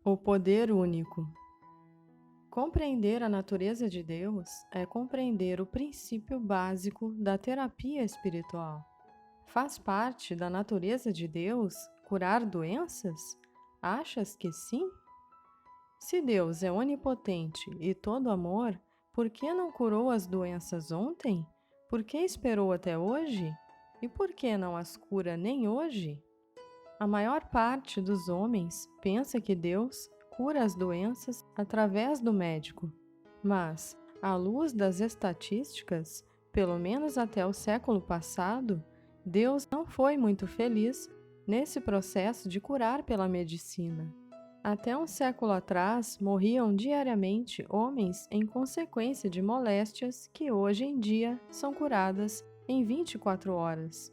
O poder único. Compreender a natureza de Deus é compreender o princípio básico da terapia espiritual. Faz parte da natureza de Deus curar doenças? Achas que sim? Se Deus é onipotente e todo amor, por que não curou as doenças ontem? Por que esperou até hoje? E por que não as cura nem hoje? A maior parte dos homens pensa que Deus cura as doenças através do médico, mas, à luz das estatísticas, pelo menos até o século passado, Deus não foi muito feliz nesse processo de curar pela medicina. Até um século atrás, morriam diariamente homens em consequência de moléstias que hoje em dia são curadas em 24 horas.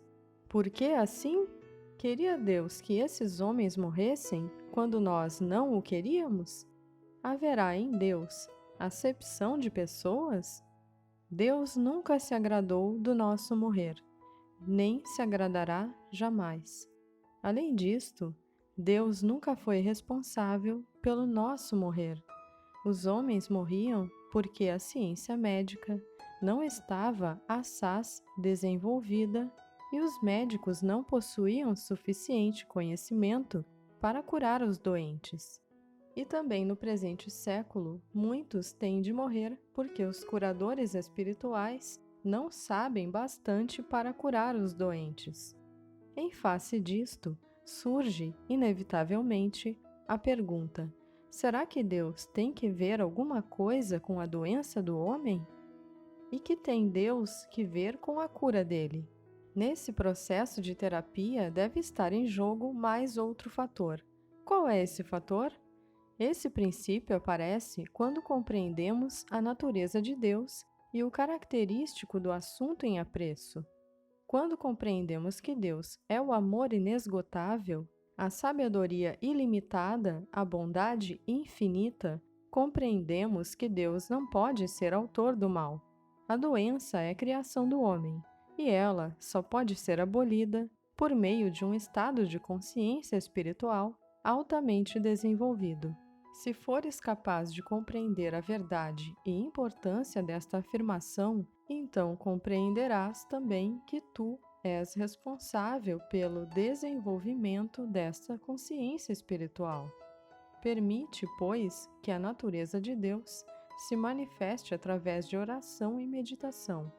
Por que assim? Queria Deus que esses homens morressem quando nós não o queríamos? Haverá em Deus acepção de pessoas? Deus nunca se agradou do nosso morrer, nem se agradará jamais. Além disto, Deus nunca foi responsável pelo nosso morrer. Os homens morriam porque a ciência médica não estava assaz desenvolvida e os médicos não possuíam suficiente conhecimento para curar os doentes. E também no presente século, muitos têm de morrer porque os curadores espirituais não sabem bastante para curar os doentes. Em face disto, surge, inevitavelmente, a pergunta: será que Deus tem que ver alguma coisa com a doença do homem? E que tem Deus que ver com a cura dele? Nesse processo de terapia deve estar em jogo mais outro fator. Qual é esse fator? Esse princípio aparece quando compreendemos a natureza de Deus e o característico do assunto em apreço. Quando compreendemos que Deus é o amor inesgotável, a sabedoria ilimitada, a bondade infinita, compreendemos que Deus não pode ser autor do mal. A doença é criação do homem, e ela só pode ser abolida por meio de um estado de consciência espiritual altamente desenvolvido. Se fores capaz de compreender a verdade e importância desta afirmação, então compreenderás também que tu és responsável pelo desenvolvimento desta consciência espiritual. Permite, pois, que a natureza de Deus se manifeste através de oração e meditação.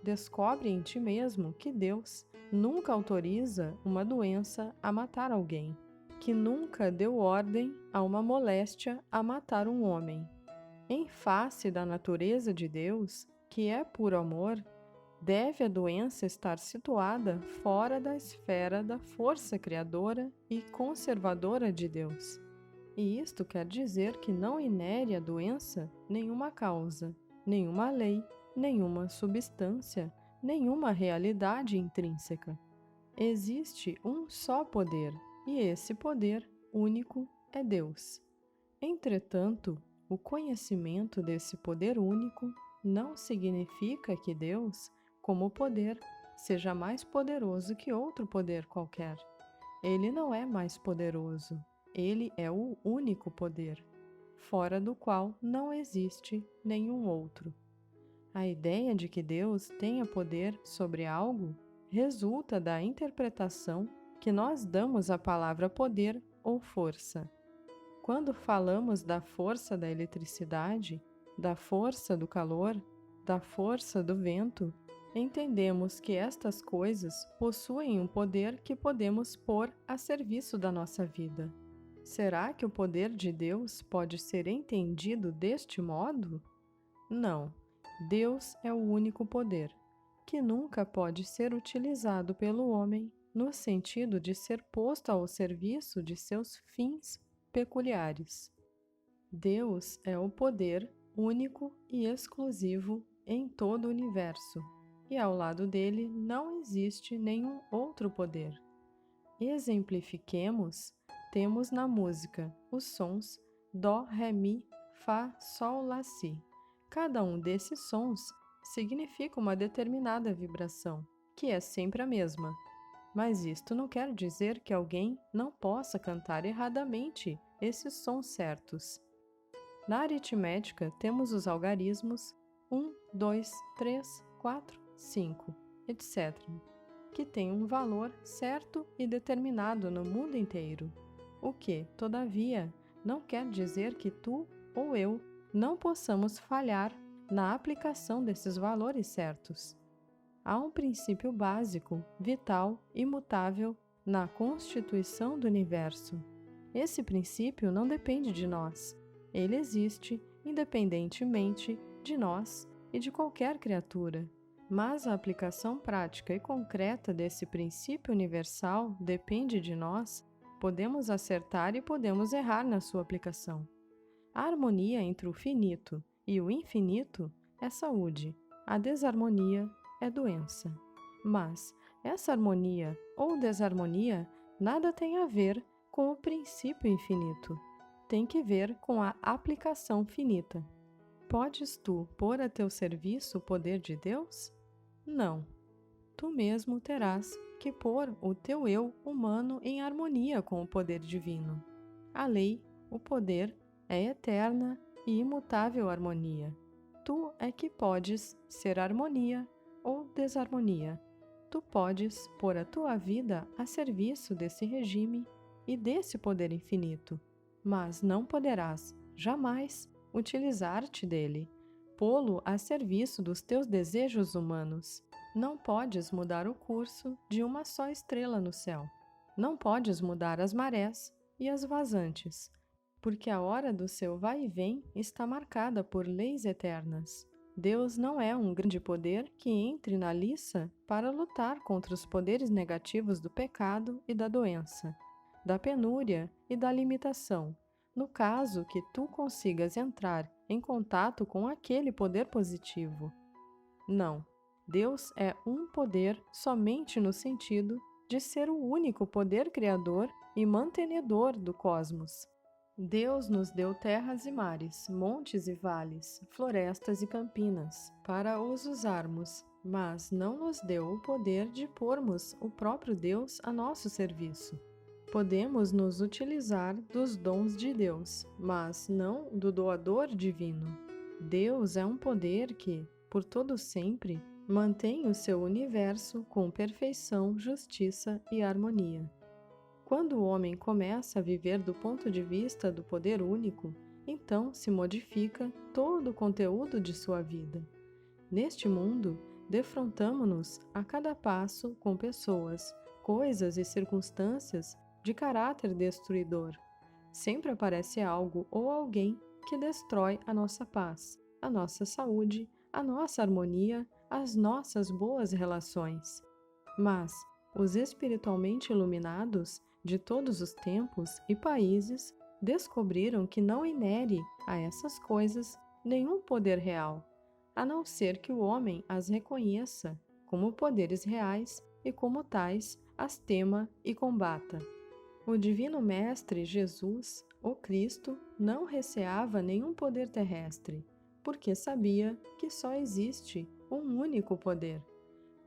Descobre em ti mesmo que Deus nunca autoriza uma doença a matar alguém, que nunca deu ordem a uma moléstia a matar um homem. Em face da natureza de Deus, que é puro amor, deve a doença estar situada fora da esfera da força criadora e conservadora de Deus. E isto quer dizer que não inere à doença nenhuma causa, nenhuma lei, nenhuma substância, nenhuma realidade intrínseca. Existe um só poder, e esse poder único é Deus. Entretanto, o conhecimento desse poder único não significa que Deus, como poder, seja mais poderoso que outro poder qualquer. Ele não é mais poderoso. Ele é o único poder, fora do qual não existe nenhum outro. A ideia de que Deus tenha poder sobre algo resulta da interpretação que nós damos à palavra poder ou força. Quando falamos da força da eletricidade, da força do calor, da força do vento, entendemos que estas coisas possuem um poder que podemos pôr a serviço da nossa vida. Será que o poder de Deus pode ser entendido deste modo? Não. Deus é o único poder, que nunca pode ser utilizado pelo homem no sentido de ser posto ao serviço de seus fins peculiares. Deus é o poder único e exclusivo em todo o universo, e ao lado dele não existe nenhum outro poder. Exemplifiquemos, temos na música os sons Dó, Ré, Mi, Fá, Sol, Lá, Si. Cada um desses sons significa uma determinada vibração, que é sempre a mesma. Mas isto não quer dizer que alguém não possa cantar erradamente esses sons certos. Na aritmética, temos os algarismos 1, 2, 3, 4, 5, etc., que têm um valor certo e determinado no mundo inteiro, o que, todavia, não quer dizer que tu ou eu não possamos falhar na aplicação desses valores certos. Há um princípio básico, vital, imutável na constituição do universo. Esse princípio não depende de nós. Ele existe independentemente de nós e de qualquer criatura. Mas a aplicação prática e concreta desse princípio universal depende de nós. Podemos acertar e podemos errar na sua aplicação. A harmonia entre o finito e o infinito é saúde. A desarmonia é doença. Mas essa harmonia ou desarmonia nada tem a ver com o princípio infinito. Tem que ver com a aplicação finita. Podes tu pôr a teu serviço o poder de Deus? Não. Tu mesmo terás que pôr o teu eu humano em harmonia com o poder divino. A lei, o poder, é eterna e imutável harmonia. Tu é que podes ser harmonia ou desarmonia. Tu podes pôr a tua vida a serviço desse regime e desse poder infinito, mas não poderás, jamais, utilizar-te dele, pô-lo a serviço dos teus desejos humanos. Não podes mudar o curso de uma só estrela no céu. Não podes mudar as marés e as vazantes, porque a hora do seu vai e vem está marcada por leis eternas. Deus não é um grande poder que entre na liça para lutar contra os poderes negativos do pecado e da doença, da penúria e da limitação, no caso que tu consigas entrar em contato com aquele poder positivo. Não, Deus é um poder somente no sentido de ser o único poder criador e mantenedor do cosmos. Deus nos deu terras e mares, montes e vales, florestas e campinas, para os usarmos, mas não nos deu o poder de pormos o próprio Deus a nosso serviço. Podemos nos utilizar dos dons de Deus, mas não do doador divino. Deus é um poder que, por todo sempre, mantém o seu universo com perfeição, justiça e harmonia. Quando o homem começa a viver do ponto de vista do poder único, então se modifica todo o conteúdo de sua vida. Neste mundo, defrontamo-nos a cada passo com pessoas, coisas e circunstâncias de caráter destruidor. Sempre aparece algo ou alguém que destrói a nossa paz, a nossa saúde, a nossa harmonia, as nossas boas relações. Mas os espiritualmente iluminados de todos os tempos e países descobriram que não inere a essas coisas nenhum poder real, a não ser que o homem as reconheça como poderes reais e como tais as tema e combata. O Divino Mestre Jesus, o Cristo, não receava nenhum poder terrestre, porque sabia que só existe um único poder.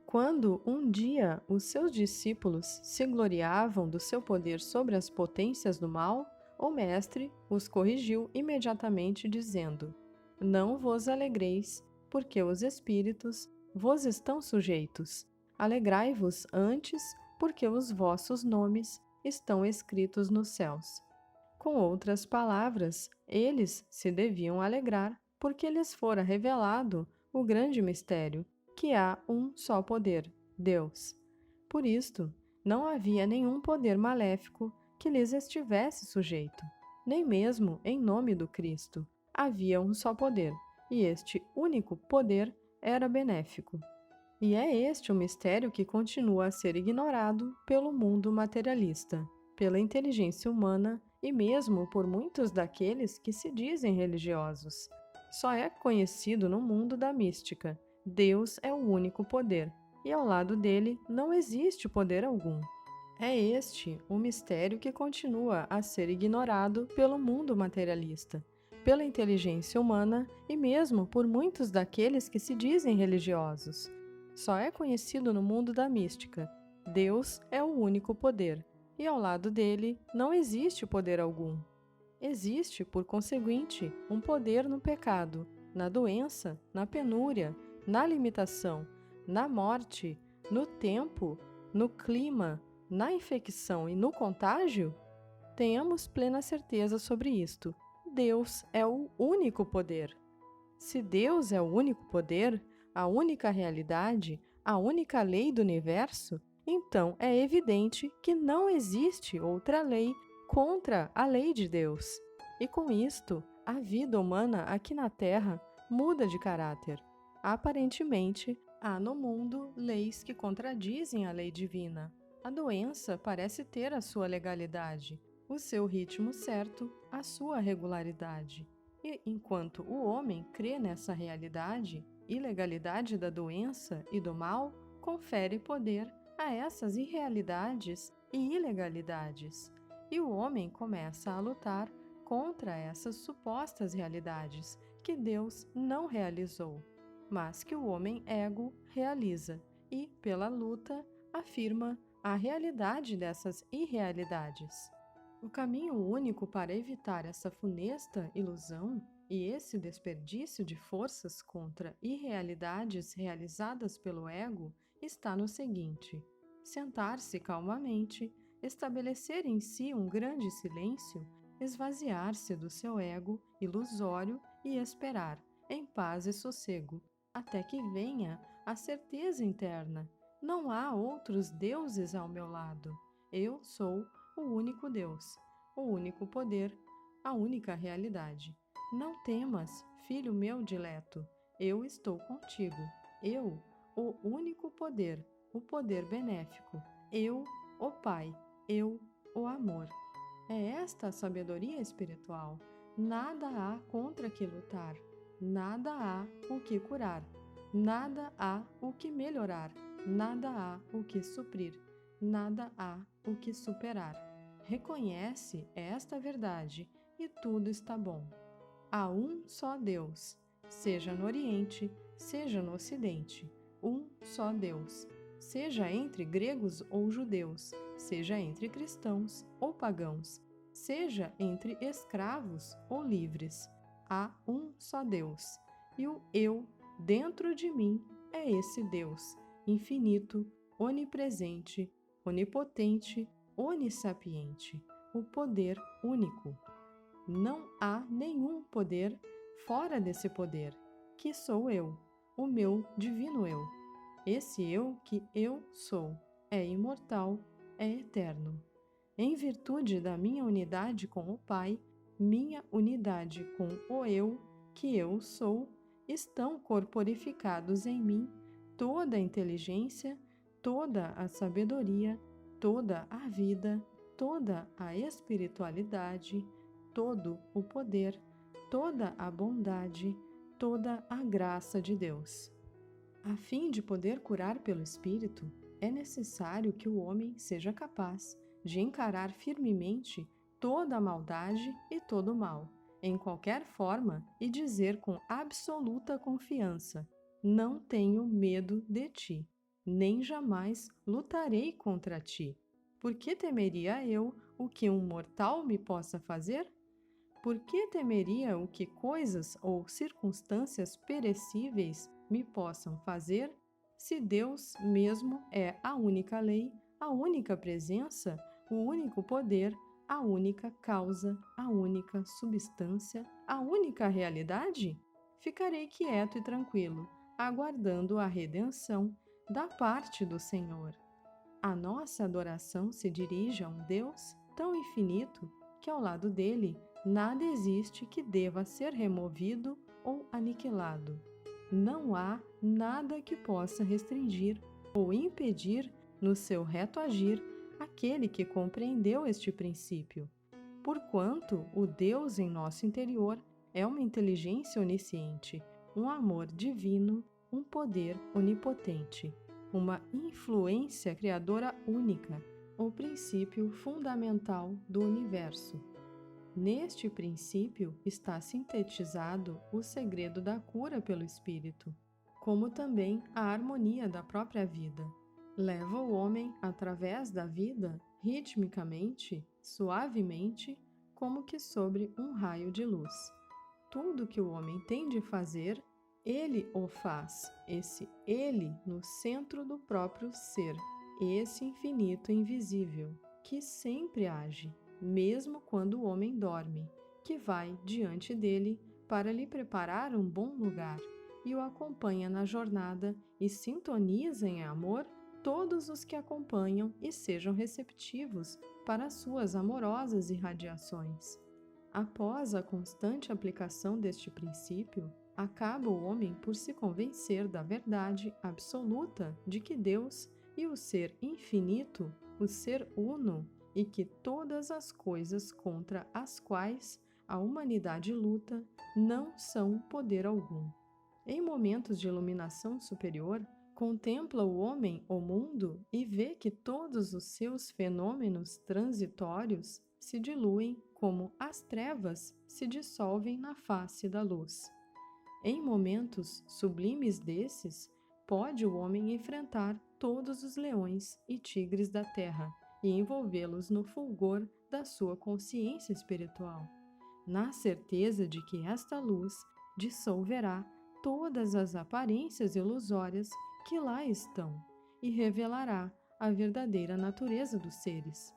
Quando um dia os seus discípulos se gloriavam do seu poder sobre as potências do mal, o Mestre os corrigiu imediatamente, dizendo: Não vos alegreis, porque os espíritos vos estão sujeitos. Alegrai-vos antes, porque os vossos nomes estão escritos nos céus. Com outras palavras, eles se deviam alegrar, porque lhes fora revelado o grande mistério, que há um só poder, Deus. Por isto, não havia nenhum poder maléfico que lhes estivesse sujeito, nem mesmo em nome do Cristo. Havia um só poder, e este único poder era benéfico. E é este o mistério que continua a ser ignorado pelo mundo materialista, pela inteligência humana e mesmo por muitos daqueles que se dizem religiosos. Só é conhecido no mundo da mística. Deus é o único poder, e ao lado dele não existe poder algum. É este o mistério que continua a ser ignorado pelo mundo materialista, pela inteligência humana e mesmo por muitos daqueles que se dizem religiosos. Só é conhecido no mundo da mística. Deus é o único poder, e ao lado dele não existe poder algum. Existe, por conseguinte, um poder no pecado, na doença, na penúria, na limitação, na morte, no tempo, no clima, na infecção e no contágio? Tenhamos plena certeza sobre isto. Deus é o único poder. Se Deus é o único poder, a única realidade, a única lei do universo, então é evidente que não existe outra lei contra a lei de Deus. E com isto, a vida humana aqui na Terra muda de caráter. Aparentemente, há no mundo leis que contradizem a lei divina. A doença parece ter a sua legalidade, o seu ritmo certo, a sua regularidade. E enquanto o homem crê nessa realidade, ilegalidade da doença e do mal confere poder a essas irrealidades e ilegalidades. E o homem começa a lutar contra essas supostas realidades que Deus não realizou, mas que o homem ego realiza e, pela luta, afirma a realidade dessas irrealidades. O caminho único para evitar essa funesta ilusão e esse desperdício de forças contra irrealidades realizadas pelo ego está no seguinte: sentar-se calmamente, estabelecer em si um grande silêncio, esvaziar-se do seu ego ilusório e esperar, em paz e sossego, até que venha a certeza interna. Não há outros deuses ao meu lado. Eu sou o único Deus, o único poder, a única realidade. Não temas, filho meu dileto, eu estou contigo. Eu, o único poder, o poder benéfico. Eu, o Pai. Eu, o amor. É esta a sabedoria espiritual. Nada há contra que lutar. Nada há o que curar. Nada há o que melhorar. Nada há o que suprir. Nada há o que superar. Reconhece esta verdade e tudo está bom. Há um só Deus, seja no Oriente, seja no Ocidente. Um só Deus, seja entre gregos ou judeus, seja entre cristãos ou pagãos, seja entre escravos ou livres. Há um só Deus, e o eu dentro de mim é esse Deus, infinito, onipresente, onipotente, onissapiente, o poder único. Não há nenhum poder fora desse poder, que sou eu, o meu divino eu. Esse eu que eu sou é imortal, é eterno. Em virtude da minha unidade com o Pai, minha unidade com o eu, que eu sou, estão corporificados em mim toda a inteligência, toda a sabedoria, toda a vida, toda a espiritualidade, todo o poder, toda a bondade, toda a graça de Deus. A fim de poder curar pelo Espírito, é necessário que o homem seja capaz de encarar firmemente toda a maldade e todo o mal, em qualquer forma, e dizer com absoluta confiança: não tenho medo de ti, nem jamais lutarei contra ti. Por que temeria eu o que um mortal me possa fazer? Por que temeria o que coisas ou circunstâncias perecíveis me possam fazer, se Deus mesmo é a única lei, a única presença, o único poder, a única causa, a única substância, a única realidade? Ficarei quieto e tranquilo, aguardando a redenção da parte do Senhor. A nossa adoração se dirige a um Deus tão infinito que ao lado dele nada existe que deva ser removido ou aniquilado. Não há nada que possa restringir ou impedir no seu reto agir aquele que compreendeu este princípio. Porquanto o Deus em nosso interior é uma inteligência onisciente, um amor divino, um poder onipotente, uma influência criadora única, o princípio fundamental do universo. Neste princípio está sintetizado o segredo da cura pelo Espírito, como também a harmonia da própria vida. Leva o homem através da vida, ritmicamente, suavemente, como que sobre um raio de luz. Tudo que o homem tem de fazer, ele o faz, esse ele no centro do próprio ser, esse infinito invisível, que sempre age, mesmo quando o homem dorme, que vai diante dele para lhe preparar um bom lugar e o acompanha na jornada e sintoniza em amor todos os que acompanham e sejam receptivos para as suas amorosas irradiações. Após a constante aplicação deste princípio, acaba o homem por se convencer da verdade absoluta de que Deus e o Ser infinito, o Ser uno, e que todas as coisas contra as quais a humanidade luta não são poder algum. Em momentos de iluminação superior, contempla o homem o mundo e vê que todos os seus fenômenos transitórios se diluem como as trevas se dissolvem na face da luz. Em momentos sublimes desses, pode o homem enfrentar todos os leões e tigres da terra e envolvê-los no fulgor da sua consciência espiritual, na certeza de que esta luz dissolverá todas as aparências ilusórias que lá estão e revelará a verdadeira natureza dos seres.